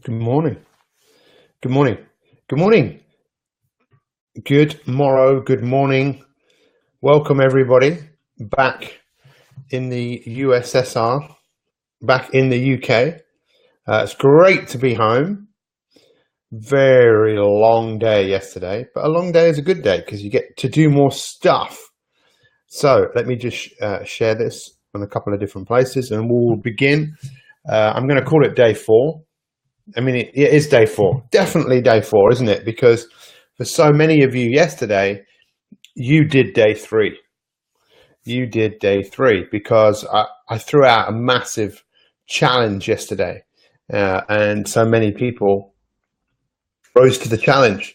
Good morning. Good morning. Good morning. Good morrow. Good morning. Welcome everybody back in the USSR, back in the UK. It's great to be home. Very long day yesterday, but a long day is a good day because you get to do more stuff. So let me just share this on a couple of different places and we'll begin. I'm going to call it day 4. I mean, it is day 4, definitely day 4, isn't it? Because for so many of you yesterday, you did day 3. You did day 3 because I threw out a massive challenge yesterday. And so many people rose to the challenge.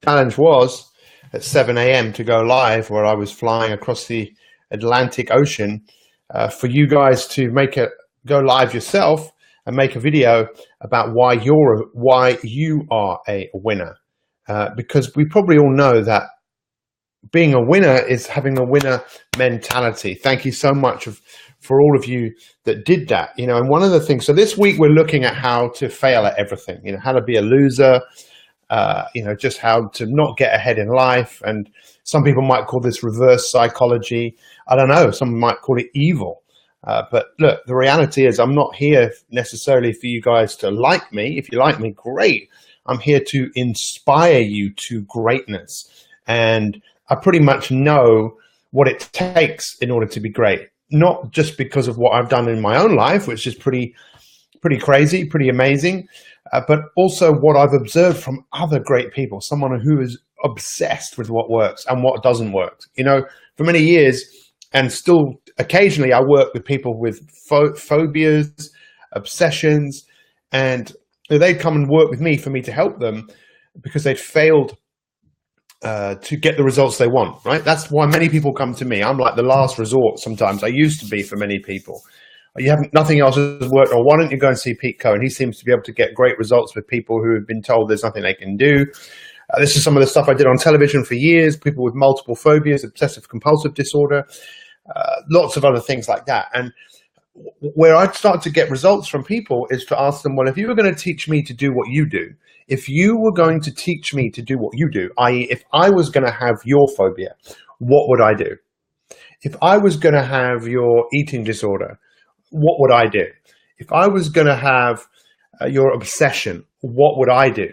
Challenge was at 7 a.m. to go live where I was flying across the Atlantic Ocean for you guys to go live yourself and make a video about why you are a winner. Because we probably all know that being a winner is having a winner mentality. Thank you so much for all of you that did that. And one of the things, so this week we're looking at how to fail at everything, how to be a loser, just how to not get ahead in life. And some people might call this reverse psychology. I don't know, some might call it evil. But look, the reality is I'm not here necessarily for you guys to like me. If you like me, great. I'm here to inspire you to greatness. And I pretty much know what it takes in order to be great. Not just because of what I've done in my own life, which is pretty crazy, pretty amazing, but also what I've observed from other great people, someone who is obsessed with what works and what doesn't work. For many years, and still occasionally I work with people with phobias, obsessions, and they'd come and work with me for me to help them because they'd failed to get the results they want, right? That's why many people come to me. I'm like the last resort sometimes. I used to be for many people. You have nothing else has worked, or why don't you go and see Pete Cohen? He seems to be able to get great results with people who have been told there's nothing they can do. This is some of the stuff I did on television for years, people with multiple phobias, obsessive compulsive disorder, lots of other things like that. And where I start to get results from people is to ask them, well, if you were going to teach me to do what you do, if you were going to teach me to do what you do, i.e. if I was going to have your phobia, what would I do? If I was going to have your eating disorder, what would I do? If I was going to have your obsession, what would I do?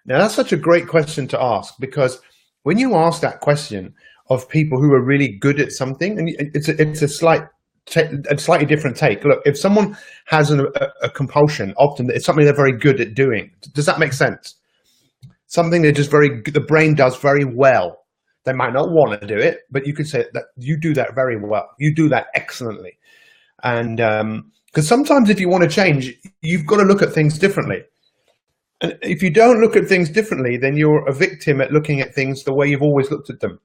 Now, that's such a great question to ask, because when you ask that question of people who are really good at something, and it's a slightly different take. Look, if someone has a compulsion, often it's something they're very good at doing. Does that make sense? Something they're just the brain does very well. They might not want to do it, but you could say that you do that very well. You do that excellently. And because sometimes if you want to change, you've got to look at things differently. And if you don't look at things differently, then you're a victim at looking at things the way you've always looked at them.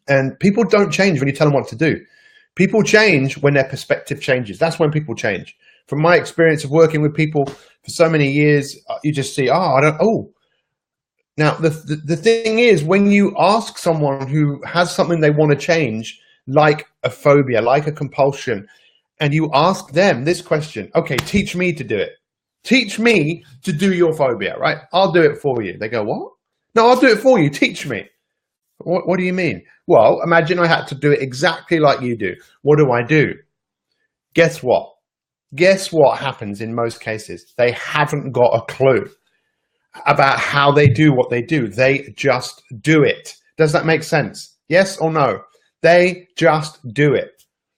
And people don't change when you tell them what to do. People change when their perspective changes. That's when people change. From my experience of working with people for so many years, you just see, Now, the thing is, when you ask someone who has something they want to change, like a phobia, like a compulsion, and you ask them this question, okay, teach me to do it. Teach me to do your phobia, right? I'll do it for you. They go, what? No, I'll do it for you. Teach me. What do you mean? Well, imagine I had to do it exactly like you do. What do? Guess what? Guess what happens in most cases? They haven't got a clue about how they do what they do. They just do it. Does that make sense? Yes or no? They just do it.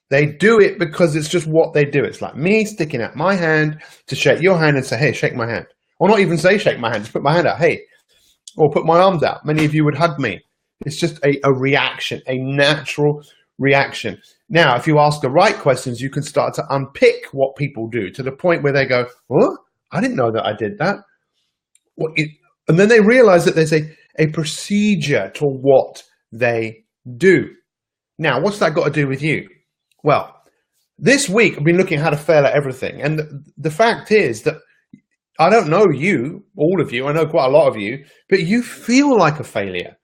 They do it because it's just what they do. It's like me sticking out my hand to shake your hand and say, hey, shake my hand. Or not even say shake my hand, just put my hand out, hey. Or put my arms out. Many of you would hug me. It's just a reaction, a natural reaction. Now, if you ask the right questions, you can start to unpick what people do to the point where they go, what? I didn't know that I did that. And then they realize that there's a procedure to what they do. Now, what's that got to do with you? Well, this week I've been looking at how to fail at everything. And the fact is that I don't know you, all of you, I know quite a lot of you, but you feel like a failure.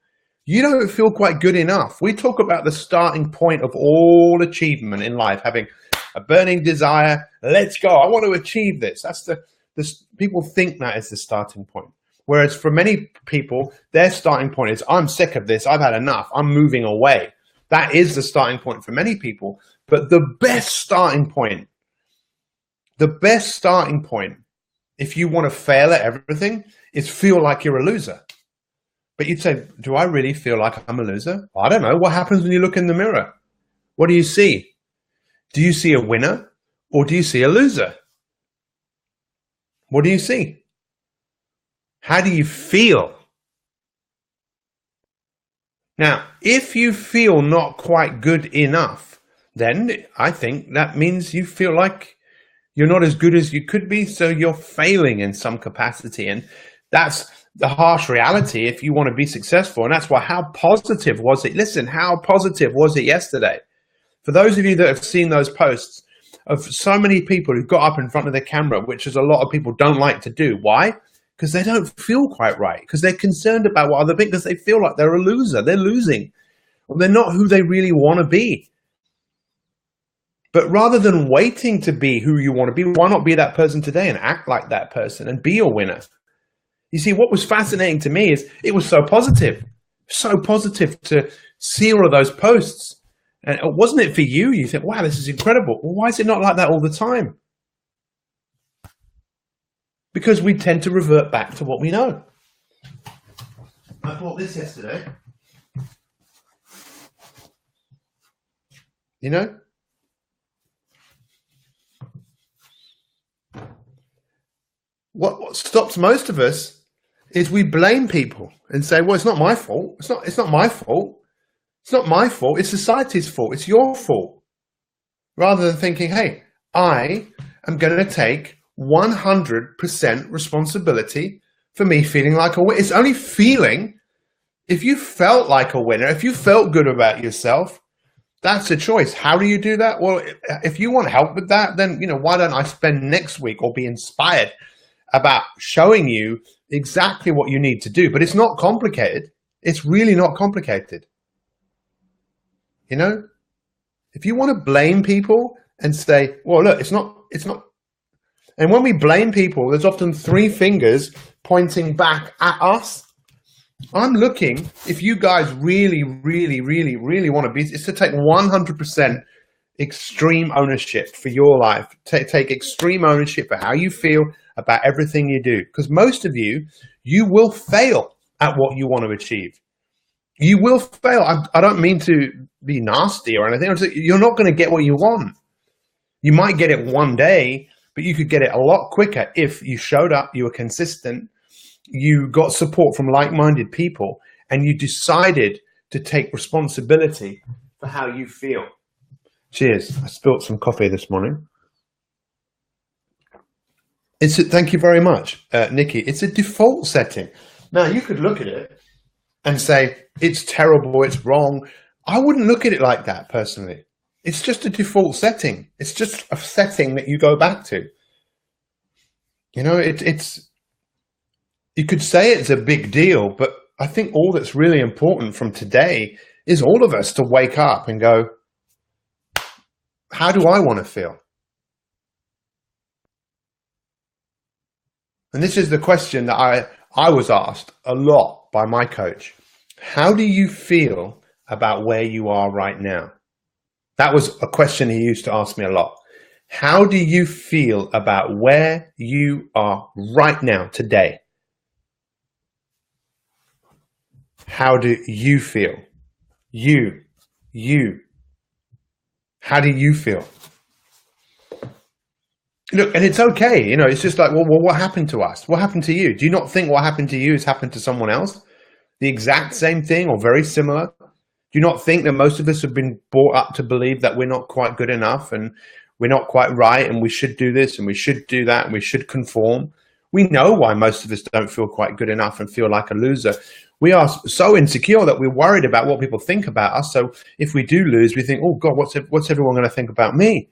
You don't feel quite good enough. We talk about the starting point of all achievement in life, having a burning desire. Let's go. I want to achieve this. That's people think that is the starting point. Whereas for many people, their starting point is, I'm sick of this. I've had enough. I'm moving away. That is the starting point for many people. But the best starting point, if you want to fail at everything, is feel like you're a loser. But you'd say, do I really feel like I'm a loser? I don't know. What happens when you look in the mirror? What do you see? Do you see a winner or do you see a loser? What do you see? How do you feel? Now, if you feel not quite good enough, then I think that means you feel like you're not as good as you could be, so you're failing in some capacity. And that's the harsh reality if you want to be successful. And that's why, how positive was it? Listen, how positive was it yesterday? For those of you that have seen those posts of so many people who got up in front of the camera, which is a lot of people don't like to do. Why? Because they don't feel quite right. Because they're concerned about what other people, because they feel like they're a loser. They're losing. Or they're not who they really want to be. But rather than waiting to be who you want to be, why not be that person today and act like that person and be a winner? You see, what was fascinating to me is it was so positive to see all of those posts. And wasn't it for you? You think, wow, this is incredible. Well, why is it not like that all the time? Because we tend to revert back to what we know. I bought this yesterday. You know? What stops most of us is we blame people and say, well, it's not my fault. It's not my fault. It's not my fault. It's society's fault. It's your fault. Rather than thinking, hey, I am going to take 100% responsibility for me feeling like a winner. It's only feeling. If you felt like a winner, if you felt good about yourself, that's a choice. How do you do that? Well, if you want help with that, then, why don't I spend next week or be inspired about showing you exactly what you need to do? But it's not complicated. It's really not complicated. If you want to blame people and say, well, look, it's not. And when we blame people, there's often three fingers pointing back at us. I'm looking, if you guys really, really, really, really want to be, it's to take 100% extreme ownership for your life. Take extreme ownership for how you feel about everything you do. Because most of you will fail at what you want to achieve. You will fail. I don't mean to be nasty or anything. You're not going to get what you want. You might get it one day, but you could get it a lot quicker if you showed up, you were consistent, you got support from like-minded people, and you decided to take responsibility for how you feel. Cheers. I spilled some coffee this morning. Thank you very much, Nikki. It's a default setting. Now, you could look at it and say, it's terrible, it's wrong. I wouldn't look at it like that, personally. It's just a default setting. It's just a setting that you go back to. You could say it's a big deal, but I think all that's really important from today is all of us to wake up and go, how do I want to feel? And this is the question that I was asked a lot by my coach. How do you feel about where you are right now? That was a question he used to ask me a lot. How do you feel about where you are right now, today? How do you feel? You. How do you feel? Look, and it's okay. It's just like, well, what happened to us? What happened to you? Do you not think what happened to you has happened to someone else? The exact same thing or very similar? Do you not think that most of us have been brought up to believe that we're not quite good enough and we're not quite right and we should do this and we should do that and we should conform? We know why most of us don't feel quite good enough and feel like a loser. We are so insecure that we're worried about what people think about us. So if we do lose, we think, oh God, what's everyone going to think about me?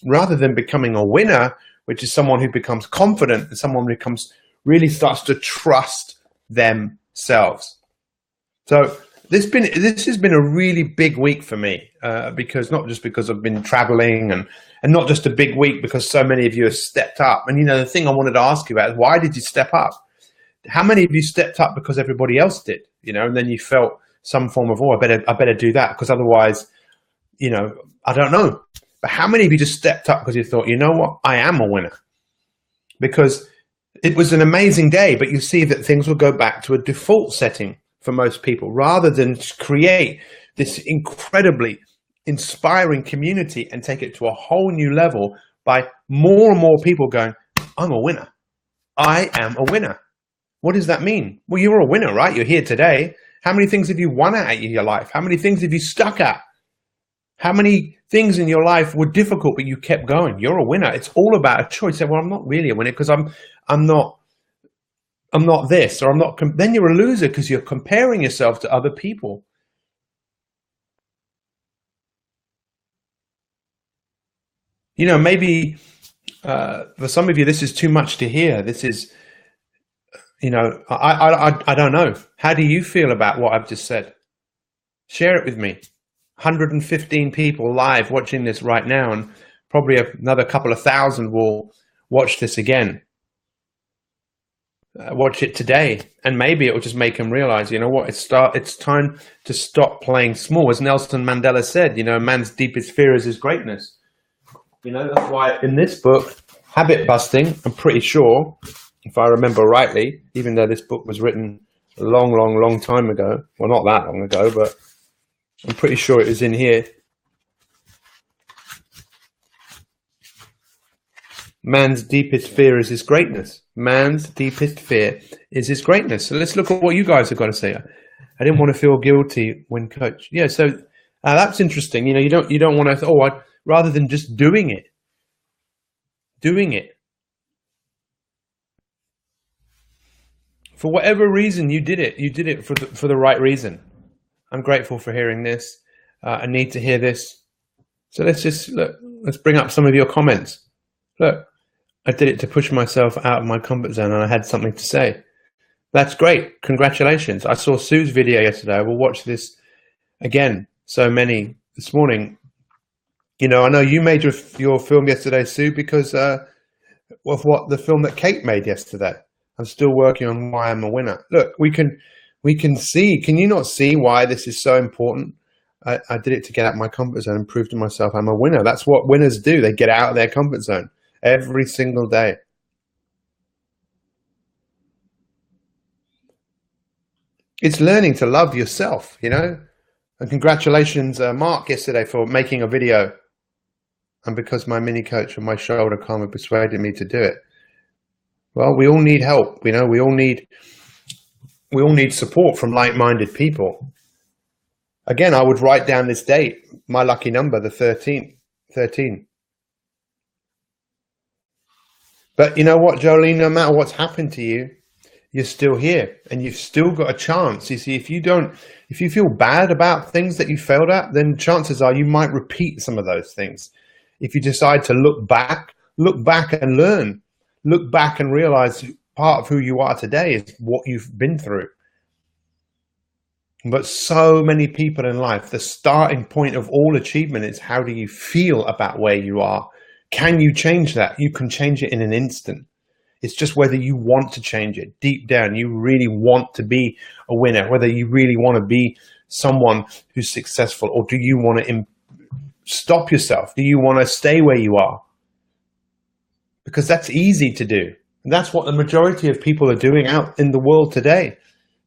Rather than becoming a winner, which is someone who becomes confident and someone who really starts to trust themselves. So This has been a really big week for me, because not just because I've been traveling, and not just a big week because so many of you have stepped up. And the thing I wanted to ask you about is, why did you step up? How many of you stepped up because everybody else did? And then you felt some form of, I better do that, because otherwise, I don't know. But how many of you just stepped up because you thought, you know what, I am a winner? Because it was an amazing day, but you see that things will go back to a default setting for most people, rather than create this incredibly inspiring community and take it to a whole new level by more and more people going, I'm a winner. I am a winner. What does that mean? Well, you're a winner, right? You're here today. How many things have you won at in your life? How many things have you stuck at? How many things in your life were difficult, but you kept going? You're a winner. It's all about a choice. Well, I'm not really a winner because I'm not this, or I'm not. Then you're a loser because you're comparing yourself to other people. Maybe for some of you, this is too much to hear. This is, I don't know. How do you feel about what I've just said? Share it with me. 115 people live watching this right now, and probably another couple of thousand will watch this again. Watch it today, and maybe it will just make them realize, it's time to stop playing small. As Nelson Mandela said, man's deepest fear is his greatness. That's why in this book, Habit Busting, I'm pretty sure, if I remember rightly, even though this book was written a long time ago, well, not that long ago, but I'm pretty sure it is in here. Man's deepest fear is his greatness. Man's deepest fear is his greatness. So let's look at what you guys have got to say. I didn't want to feel guilty when coach. Yeah, so that's interesting. You don't want to. Rather than just doing it. For whatever reason you did it. You did it for the right reason. I'm grateful for hearing this. I need to hear this. So let's bring up some of your comments. Look, I did it to push myself out of my comfort zone, and I had something to say. That's great. Congratulations. I saw Sue's video yesterday. I will watch this again. So many this morning. I know you made your film yesterday, Sue, because of what the film that Kate made yesterday. I'm still working on why I'm a winner. Look, we can see. Can you not see why this is so important? I did it to get out of my comfort zone and prove to myself I'm a winner. That's what winners do. They get out of their comfort zone every single day. It's learning to love yourself, And congratulations, Mark, yesterday for making a video. And because my mini coach on my shoulder calmly persuaded me to do it. Well, we all need help. We all need support from like-minded people. Again, I would write down this date, my lucky number, the 13th. But you know what, Jolene, no matter what's happened to you, you're still here, and you've still got a chance. You see, if you feel bad about things that you failed at, then chances are you might repeat some of those things. If you decide to look back and learn, look back and realize part of who you are today is what you've been through. But so many people in life, the starting point of all achievement is, how do you feel about where you are? Can you change that? You can change it in an instant. It's just whether you want to change it deep down. You really want to be a winner, whether you really want to be someone who's successful, or do you want to stop yourself? Do you want to stay where you are? Because that's easy to do. And that's what the majority of people are doing out in the world today.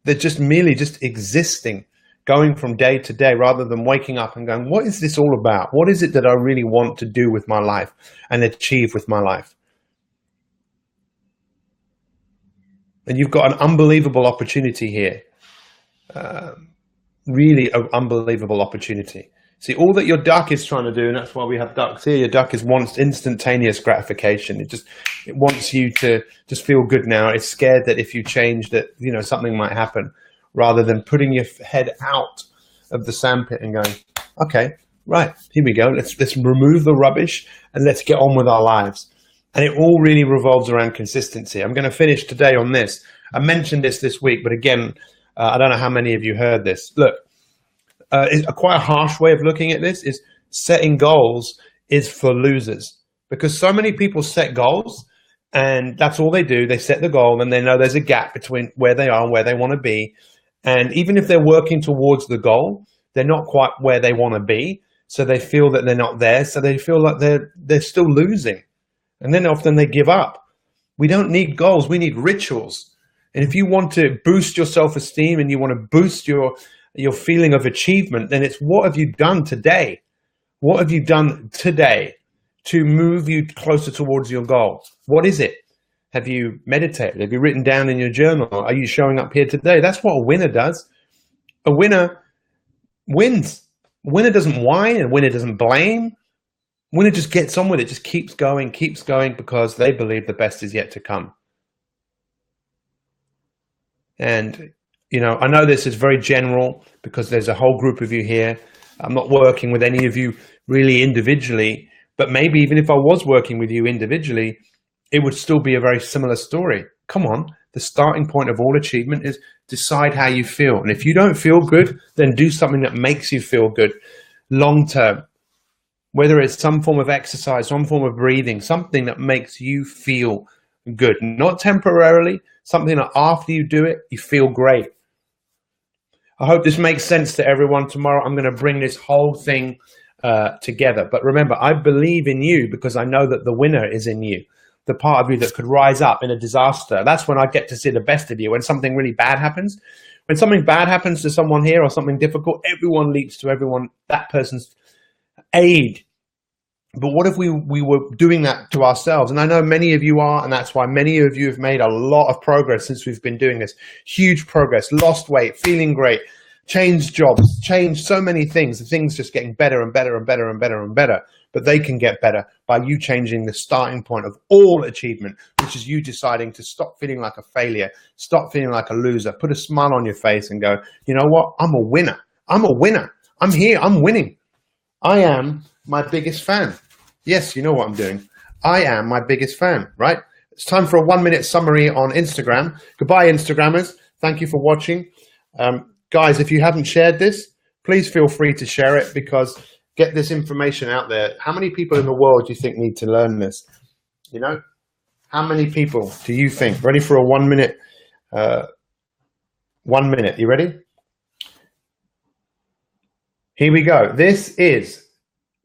They're just merely existing, going from day to day, rather than waking up and going, what is this all about? What is it that I really want to do with my life and achieve with my life? And you've got an unbelievable opportunity here. Really an unbelievable opportunity. See, all that your duck is trying to do, and that's why we have ducks here, your duck wants instantaneous gratification. It wants you to just feel good now. It's scared that if you change that, something might happen, rather than putting your head out of the sandpit and going, okay, right, here we go. Let's remove the rubbish and let's get on with our lives. And it all really revolves around consistency. I'm going to finish today on this. I mentioned this week, but again, I don't know how many of you heard this. Look, is quite a harsh way of looking at this, is setting goals is for losers, because so many people set goals and that's all they do. They set the goal and they know there's a gap between where they are and where they want to be. And even if they're working towards the goal, they're not quite where they want to be. So they feel that they're not there. So they feel like they're still losing. And then often they give up. We don't need goals. We need rituals. And if you want to boost your self-esteem and you want to boost your feeling of achievement, then it's what have you done today? What have you done today to move you closer towards your goal? What is it? Have you meditated? Have you written down in your journal? Are you showing up here today? That's what a winner does. A winner wins. A winner doesn't whine. A winner doesn't blame. A winner just gets on with it, just keeps going because they believe the best is yet to come. And, I know this is very general because there's a whole group of you here. I'm not working with any of you really individually, but maybe even if I was working with you individually, it would still be a very similar story. Come on, the starting point of all achievement is decide how you feel. And if you don't feel good, then do something that makes you feel good long term. Whether it's some form of exercise, some form of breathing, something that makes you feel good, not temporarily, something that after you do it, you feel great. I hope this makes sense to everyone. Tomorrow, I'm going to bring this whole thing together. But remember, I believe in you because I know that the winner is in you. The part of you that could rise up in a disaster. That's when I get to see the best of you. When something really bad happens, when something bad happens to someone here or something difficult, everyone leaps to that person's aid. But what if we were doing that to ourselves? And I know many of you are, and that's why many of you have made a lot of progress since we've been doing this. Huge progress, lost weight, feeling great, changed jobs, changed so many things. The things just getting better and better and better and better and better. But they can get better by you changing the starting point of all achievement, which is you deciding to stop feeling like a failure, stop feeling like a loser, put a smile on your face and go, you know what? I'm a winner. I'm a winner. I'm here. I'm winning. I am my biggest fan. Yes, you know what I'm doing. I am my biggest fan, right? It's time for a 1-minute summary on Instagram. Goodbye, Instagrammers. Thank you for watching. Guys, if you haven't shared this, please feel free to share it because get this information out there. How many people in the world do you think need to learn this? How many people do you think? Ready for a 1 minute? 1 minute. You ready? Here we go. This is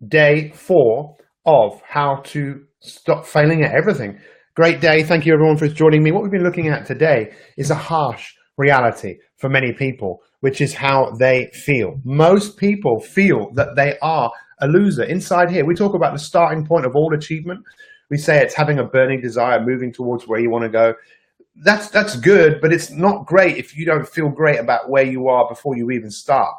day 4 of how to stop failing at everything. Great day. Thank you everyone for joining me. What we've been looking at today is a harsh reality for many people, which is how they feel. Most people feel that they are a loser. Inside here, we talk about the starting point of all achievement. We say it's having a burning desire, moving towards where you want to go. That's good, but it's not great if you don't feel great about where you are before you even start.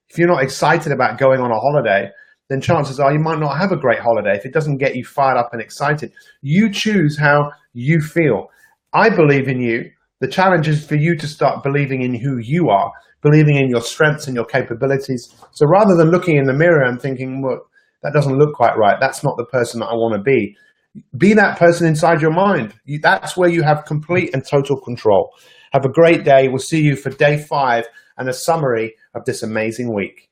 If you're not excited about going on a holiday, then chances are you might not have a great holiday if it doesn't get you fired up and excited. You choose how you feel. I believe in you. The challenge is for you to start believing in who you are, believing in your strengths and your capabilities. So rather than looking in the mirror and thinking, well, that doesn't look quite right, that's not the person that I want to be that person inside your mind. That's where you have complete and total control. Have a great day. We'll see you for day 5 and a summary of this amazing week.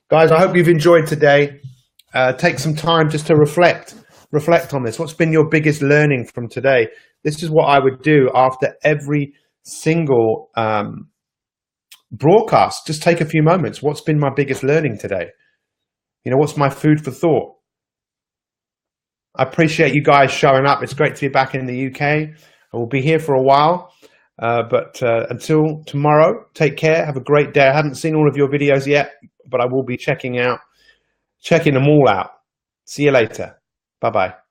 Guys, I hope you've enjoyed today. Take some time just to reflect on this. What's been your biggest learning from today? This is what I would do after every single broadcast. Just take a few moments. What's been my biggest learning today? What's my food for thought? I appreciate you guys showing up. It's great to be back in the UK. I will be here for a while. But until tomorrow, take care. Have a great day. I haven't seen all of your videos yet, but I will be checking them all out. See you later. Bye-bye.